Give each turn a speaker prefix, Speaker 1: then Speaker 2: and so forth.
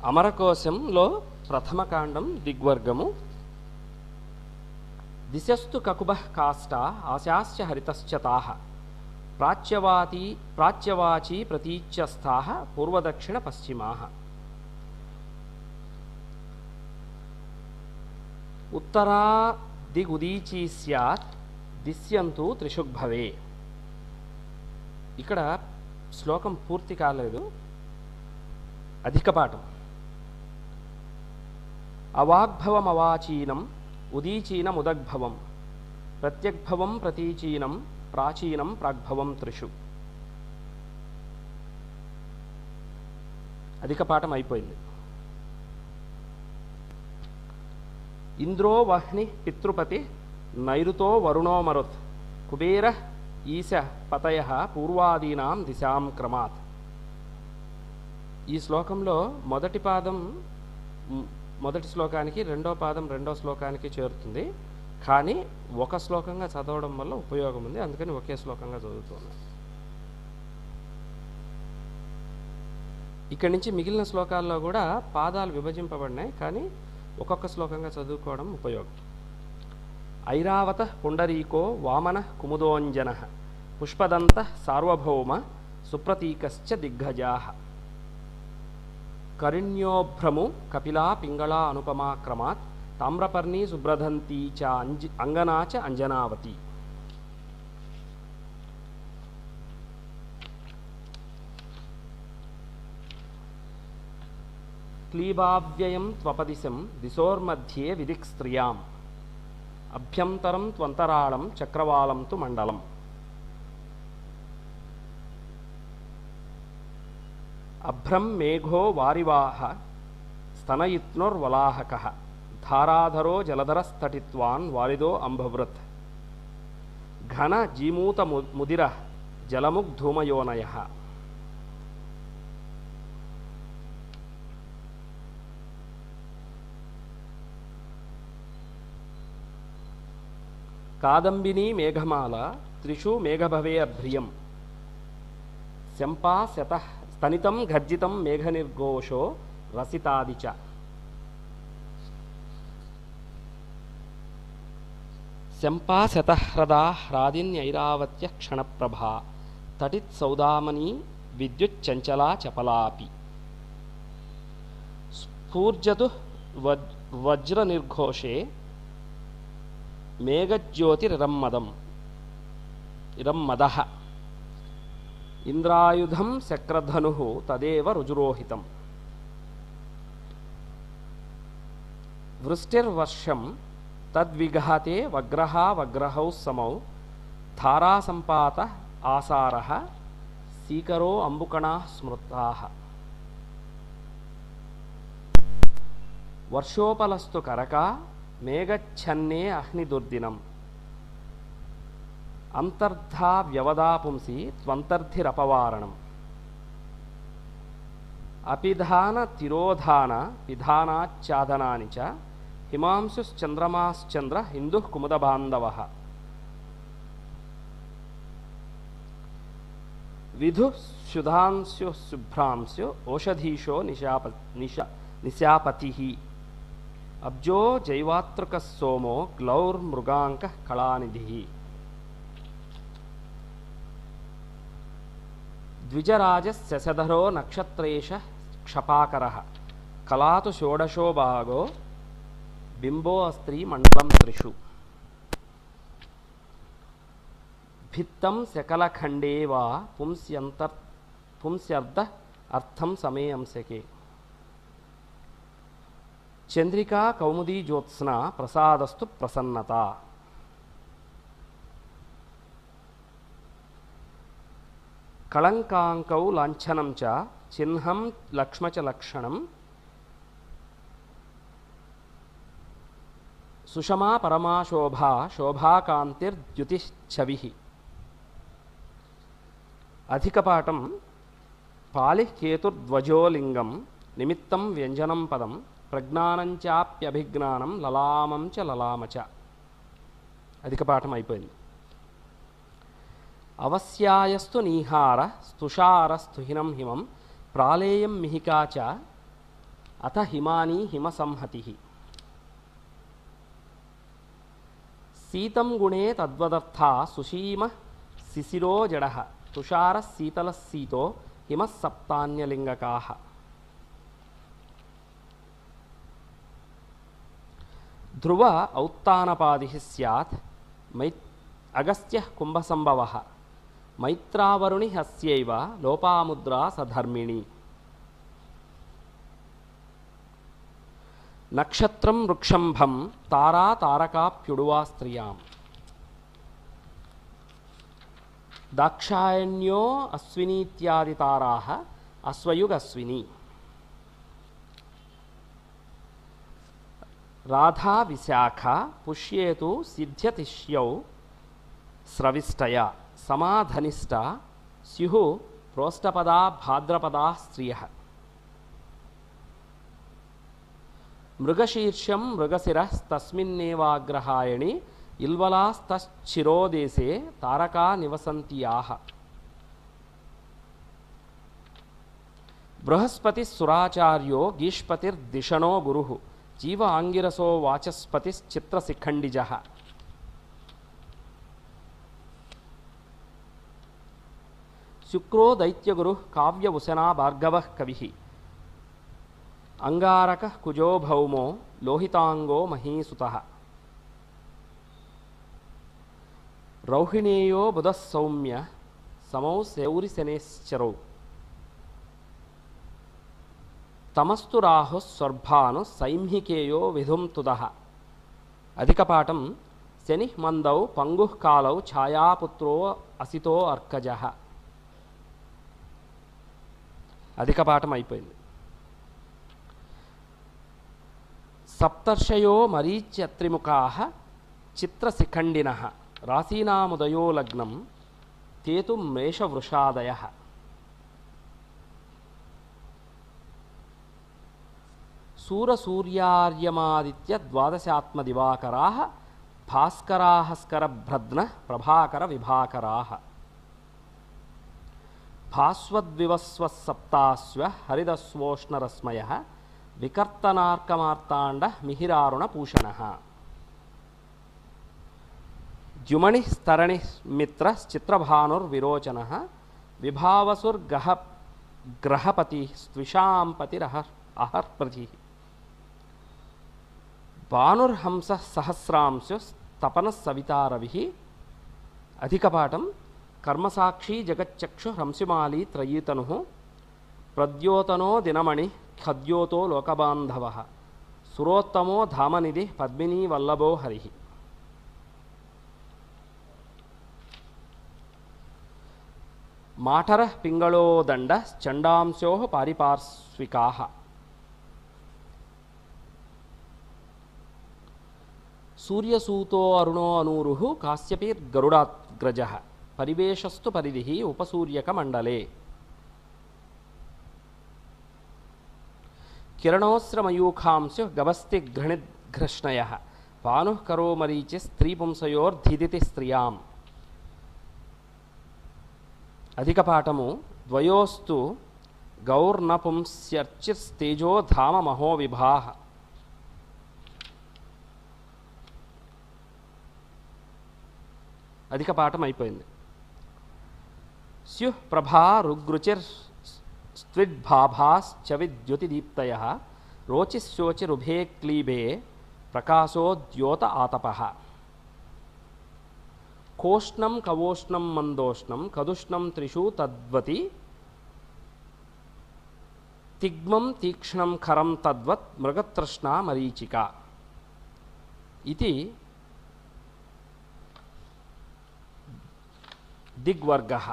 Speaker 1: అమరకోశంలో ప్రథమ కాండం దిగ్వర్గము. దిశస్తు కకుబః కాష్టా ఆశాశ్చ హరితశ్చతాః ప్రాచ్యవాచీ ప్రతీచ్యస్థాః పూర్వదక్షిణ పశ్చిమాః. ఉత్తరా దిగుదీచీ స్యాత్ దిశ్యంతు త్రిషుగ్భవే. ఇక్కడ శ్లోకం పూర్తి కాలేదు, అధిక పాఠం. అవాగ్భవమవాచీనం ఉదీచీనముదగ్భవం ప్రత్యగ్భవం ప్రతీచీనం ప్రాచీనం ప్రాగ్భవం త్రిషు. అధిక పాఠం అయిపోయింది. ఇంద్రో వహ్ని పితృపతి నైరుతో వరుణో మరుత్ కుబేర ఈశ పతయ పూర్వాదీనాం దిశాం క్రమాత్. ఈ శ్లోకంలో మొదటి శ్లోకానికి రెండో పాదం రెండో శ్లోకానికి చేరుతుంది. కానీ ఒక శ్లోకంగా చదవడం వల్ల ఉపయోగం ఉంది, అందుకని ఒకే శ్లోకంగా చదువుతున్నాను. ఇక్కడి నుంచి మిగిలిన శ్లోకాల్లో కూడా పాదాలు విభజింపబడినాయి, కానీ ఒక్కొక్క శ్లోకంగా చదువుకోవడం ఉపయోగం. ఐరావత పుండరీకో వామన కుముదోంజన పుష్పదంత సార్వభౌమ సుప్రతీకశ్చ దిగ్గజాః కరుణ్యోభ్రము కపిలా పింగళా అనుపమా క్రమాత్ తామ్రపర్ణీ సుబ్రధంతీ చ అంగనా చ అంజనావతి. క్లీబావ్యయం త్వపదిశం దిశోర్మధ్యే విదిక్ స్త్రియాం అభ్యంతరం త్వంతరాళం చక్రవాళం తు మండలం. అభ్రం మేఘో వారివాహ స్తనయిత్నుర్వలాహకః ధారాధరో జలధరస్తటిత్వాన్ వారిదో అంభవృత్ ఘన జీమూత ముదిర జలముగ్ధూమయోనయః. కాదంబినీ మేఘమాల త్రిషు మేఘభవే అభ్రియం శంపా శతః స్తనితం గర్జితం మేఘనిర్ఘోషో రసితాది చ. శంపా శతహ్రదా హ్రాదిన్యైరావత్య క్షణప్రభా తటిత్ సౌదామనీ విద్యుచ్చంచలా చపలాపి స్ఫూర్జతు వజ్రనిర్ఘోషే మేఘజ్యోతిరిరమ్మదః ఇంద్రాయుధం శక్రధనుః తదేవ రుజురోహితం. వృష్టిర్వర్షం తద్విఘాతే వగ్రహౌ సమౌ ధారాసంపాత ఆసారః సీకరో అంబుకణాః స్మృతాః. వర్షోపలస్తు కరకా మేఘచ్ఛన్నే అహ్నిదుర్దినం అంతర్ధా వ్యవదా పుంసి త్వంతర్ధిరపవారణం. అపిధాన తిరోధాన పిధానాచ్ఛాదనాని చ హిమాంశుశ్చంద్రమాశ్చంద్ర హిందుః కుముదబాంధవః. విధుః సుధాంశుః శుభ్రాంశు ఓషధీషో నిశాపతిః అబ్జో జైవాతృకः సోమో గ్లౌర్మృగాంకః కళానిధిః. ద్విజరాజస్యశధరో నక్షత్రేష క్షపాకరః కళాతు షోడశో భాగో బింబో అస్త్రీ మండలం త్రిషు. భిత్తం శకలఖండే వా పుంస్యర్ధ అర్థం సమే అంశకే. చంద్రికా కౌముదీ జ్యోత్స్న ప్రసాదస్తు ప్రసన్నత. కళంకాంకౌ లాంఛనం చ చిహ్నం లక్ష్మ చ లక్షణం సుషమా పరమా శోభా శోభాకాంతిర్ద్యుతిశ్చవిః. అధిక పాఠం. పాలిః కేతుర్ధ్వజోలింగం నిమిత్తం వ్యంజనం పదం ప్రజ్ఞానంచాప్యభిజ్ఞానం లలామం చ లలామ చ. అధిక పాఠం అయిపోయింది. అవస్యాయస్తు నీహార స్తుషార స్తుహినం హిమం ప్రాళేయం మిహికా చ అథ హిమానీ హిమసంహతిః శీతం గుణే తద్వదర్థా సుషీమ శిశిరో జడః తుషార శీతల శీతో హిమ సప్తాన్యలింగకాః ధ్రువ ఔత్తానపాదిః స్యాత్ అగస్త్యః కుంభసంభవః మైత్రావరుణి హస్యైవ లోపాముద్రా సధర్మిణి నక్షత్రం వృక్షంభం తారా తారకాప్యుడువా స్త్రియాం దాక్షాయణ్యో అశ్వినీత్యాది తారాః అశ్వయుగశ్విని రాధా విశాఖ పుష్యేతు సిద్ధ్యతిష్యౌ స్రవిష్టయ సమాధనిష్ట స్యుః ప్రోష్టపదా భాద్రపదా స్త్రియః మృగశీర్షం మృగశిరస్తస్మిన్నేవాగ్రహాయణి ఇల్వలాస్తశ్చిరోదేశే తారకా నివసంతి యాః బృహస్పతి సురాచార్యో గీష్పతిర్దిషణో గురుః జీవ ఆంగిరసో వాచస్పతిశ్చిత్రశిఖండిజః శుక్రో దైత్యగురుః కావ్యవసనా భార్గవః కవిః అంగారకః కుజో భౌమో లోహితాంగో మహీసుతః రౌహిణేయో బుధః సౌమ్య సమౌ శౌరిశనేశ్చరౌ తమస్తు రాహుః స్వర్భాను సైంహికేయో విధుంతుదః అధికపాఠం శనిః మందౌ పంగుః కాలౌ ఛాయాపుత్రో అసితో అర్కజః అధికపాఠం అయిపోయింది. సప్తర్షయో మరీచ్యత్రిముఖాః చిత్రశిఖండినః రాశీనాముదయో లగ్నం తేతు మేషవృషాదయః సూరసూర్యార్యమాదిత్య ద్వాదశాత్మదివాకరాః భాస్కరాః స్కరభ్రద్నః ప్రభాకర విభాకరాః భాస్వద్వివస్వసప్తాశ్వ హరిదస్వోష్ణరశ్మయః వికర్తనార్కమార్తాండ మిహిరారుణపూషణః ద్యుమణిః స్తరణిః మిత్రశ్చిత్రభానుర్విరోచనః విభావసుర్గహ గ్రహపతిః స్విషాంపతిరహర్ప్రతిః భానుర్హంసః సహస్రాంశుస్తపనః సవితారవిః అధికపాఠం కర్మసాక్షి జగచ్చక్షు హంసిమాలి త్రయీతనుః ప్రద్యోతనో దినమణి ఖద్యోతో లోకబాంధవః సురోత్తమో ధామనిధి పద్మినీ వల్లభో హరిః మాఠరః పింగళో దండ చండాంశో పారిపార్శ్వికాః సూర్యసూతో అరుణో అనూరుః కాశ్యపీర్గరుడాగ్రజః పరివేశస్తు పరిధిః ఉపసూర్యకమండలే కిరణోశ్రమయూఖాంశు గభస్తి ఘృణిఘృష్ణయః భానుః కరో మరీచి స్త్రీపుంసయోర్ధిదితి స్త్రియాం అధికపాఠము ద్వయోస్తు గౌర్నపుంస్యర్చిస్తేజో ధామ మహో విభాః అధికపాఠం అయిపోయింది. స్యుః ప్రభా రుగ్రుచిర్స్త్విద్భాభాశ్చవిద్యుతిదీప్తయః రోచిశోచిరుభే క్లీబే ప్రకాశోద్యోత ఆతపః కోష్ణం కవోష్ణం మందోష్ణం కదుష్ణం త్రిషు తద్వతి తిగ్మం తీక్ష్ణం ఖరం తద్వత్ మృగతృష్ణా మరీచిక ఇది దిగ్వర్గః.